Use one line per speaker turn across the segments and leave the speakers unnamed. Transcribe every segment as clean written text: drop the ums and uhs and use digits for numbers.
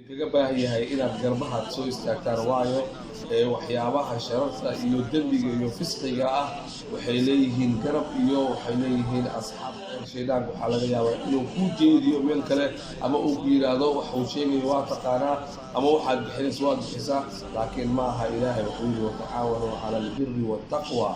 kaga baahan yahay inaad garbahaad soo istaagtaan waayo waxyaabaha sharafta iyo dembiga iyo fisqiga ah waxay leeyihiin garab iyo waxay leeyihiin asxaab. Shaydaanku waxaa laga yaabaa inuu ku jeediyo meel kale ama uu ku yiraahdo wax uu sheegayo waa taqaanaa ama waxaad bixinayso waad bixisaa, laakiin ma aha. Ilaahay wuxuu yidhi watacaawanuu cala albiri waataqwa.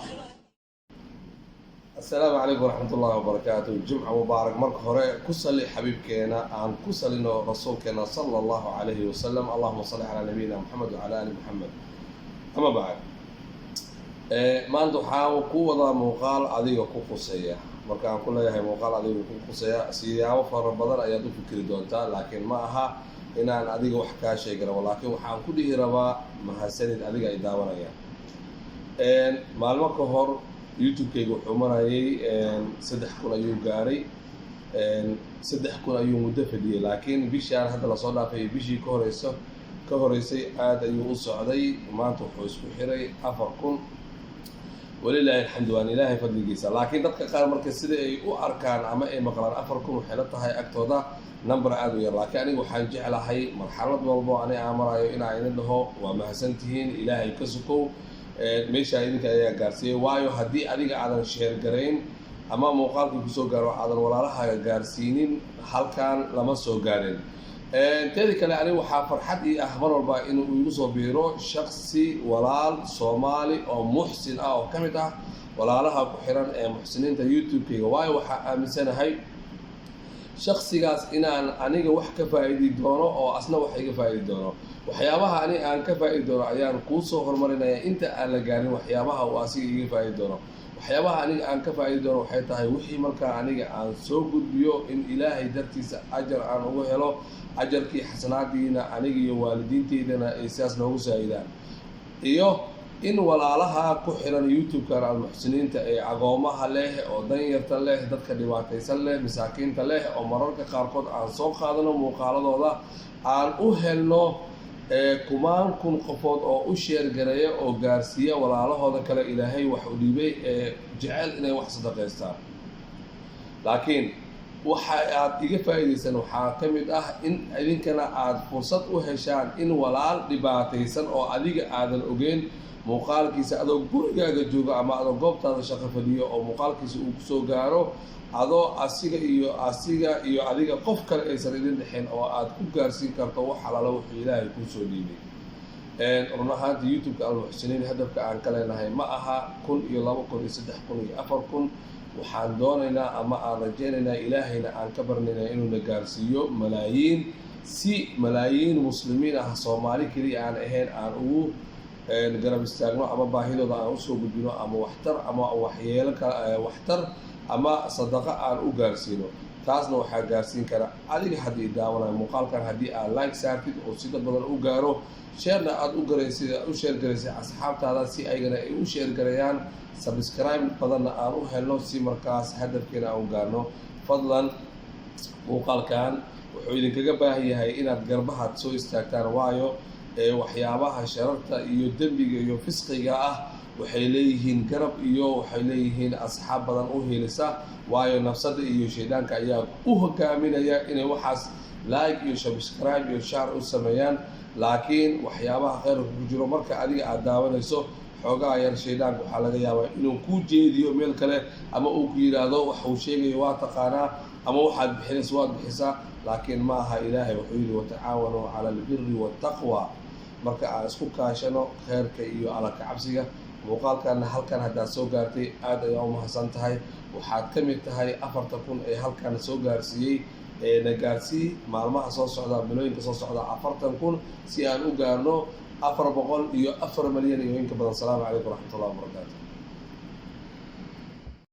السلام عليكم ورحمة الله وبركاته. جمعة مبارك. مرك هراء كسل حبيبكنا عن كسلنا رسولكنا صلى الله عليه وسلم. اللهم صل على نبينا محمد وعلى آل محمد. أما بعد ما عنده حاو قوة مقال عذيب قصية. مركان كلها هي مقال عذيب قصية سيدي وفر بدر أيادو فكر دونتا، لكن معها هنا عذيب وحكا شيء ولكن وحان كله ربا مع سند عذيب إداورة يعني. مع المكهر YouTube-kayga wuxuu marayay 3,000 ayuu gaaray 3,000 ayuu muddo fadhiyay, laakiin bishaan hadda la soo dhaafay bishii ka horeysay aad ayuu u socday. maanta wuxuu isku xiray 4,000 walilaahi alxamdu, waan ilaahay fadligiisa. laakiin dadka qaar marka sida ay u arkaan ama ay maqlaan 4,000 waxay la tahay agtooda number aad u yar, laakiin aniga waxaan jeclahay marxalad walbo aan marayo inaan idin dhaho waa mahadsantihiin, ilaahay ka sukow. meesha idinka ayaa gaarsiiyay, waayo haddii adiga aadan sheer garayn ama muuqaalkii kusoo gaaro aadan walaalahaaga gaarsiinin halkan lama soo gaarin. teeda kale aniga waxaa farxad ii ah mar walba inuu igu soo biiro shaksi walaal Soomaali oo muxsin ah oo ka mid ah walaalaha ku xiran ee muxsiniinta YouTube-kayga, waayo waxaa aaminsanahay shaksigaas inaan aniga wax ka faa'iidi doono oo asna wax iga faa'iidi doono. waxyaabaha aniga aan ka faa'iidi doono ayaan kuu soo hormarinayaa inta aan la gaarin waxyaabaha uu asiga iga faa'iidi doono. waxyaabaha aniga aan ka faa'iidi doono waxay tahay wixii markaa aniga aan soo gudbiyo in ilaahay dartiisa ajar aan ugu helo, ajarkii xasanaadiina aniga iyo waalidiinteydana ay sidaas noogu saa'idaan, iyo in walaalaha ku xiran YouTube-kan almuxsiniinta ee agoomaha leh oo danyarta leh, dadka dhibaataysan leh, masaakiinta leh oo mararka qaarkood aan soo qaadano muuqaaladooda aan u helno kumaan kun qofood oo u sheergareeya oo gaarsiiya walaalahooda kale ilaahay wax u dhiibay ee jecel inay wax sadaqaystaan. laakiin waxa aad iga faa'iidaysan waxaa ka mid ah in idinkana aad fursad u heshaan in walaal dhibaataysan oo adiga aadan ogeyn muuqaalkiisa adoo gurigaaga jooga ama adoo goobtaada shaqo fadhiyo oo muuqaalkiisa uu kusoo gaaro adoo asiga iyo adiga qof kale aysan idin dhexin oo aad ku gaarsiin karto wax alaala wuxuu ilaahay kuu soo dhiibay. run ahaanta YouTube-ka almuxsiniin hadafka aan ka leenahay ma aha 1,000 iyo 2,000 iyo 3,000 iyo 4,000. waxaan doonaynaa ama aan rajaynaynaa ilaahayna aan ka barnaynaa inuuna gaarsiiyo malaayiin, si malaayiin muslimiin ah Soomaali keliya aan ahayn aan ugu garab istaagno ama baahidooda aan usoo gudbino ama waxtar ama waxtar ama sadaqa aan u gaarsiino. taasna waxaa gaarsiin kara adiga haddii daawanayo muuqaalkan haddii aad like saartid oo sida badan u gaaro, sheerna aad u sheergaraysay asxaabtaada si aygana ay u sheergarayaan, subscribe badanna aan u helno si markaas hadafkeena aan u gaarno. fadlan muuqaalkan wuxuu idinkaga baahan yahay inaad garbahaad soo istaagtaan waayo waxyaabaha sharafta iyo dembiga iyo fisqiga ah waxay leeyihiin garab iyo waxay leeyihiin asxaab badan u helisa, waayo nafsada iyo shaydaanka ayaa u hogaaminaya inay waxaas like iyo subscribe iyo share u sameeyaan. laakiin waxyaabaha khayrka ku jiro marka adiga aad daawanayso xoogaa yar shaydaanku waxaa laga yaabaa inuu ku jeediyo meel kale ama uu ku yiraahdo wax uu sheegayo waa taqaanaa ama waxaad bixinayso waad bixisaa, laakiin ma aha. Ilaahay wuxuu yidhi watacaawanuu cala albiri waataqwa. marka aan isku kaashano khayrka iyo alla ka cabsiga. muuqaalkana halkan haddaad soo gaartay aad ayaa u mahadsan tahay. waxaad ka mid tahay 4,000 ee halkan soo gaarsiiyey na gaarsii maalmaha soo socda, bilooyinka soo socda 40,000 si aan u gaarno 400 iyo 4 milyan iyo in ka badan. Salaamu calaykum waraxmatullahi wabarakaatu.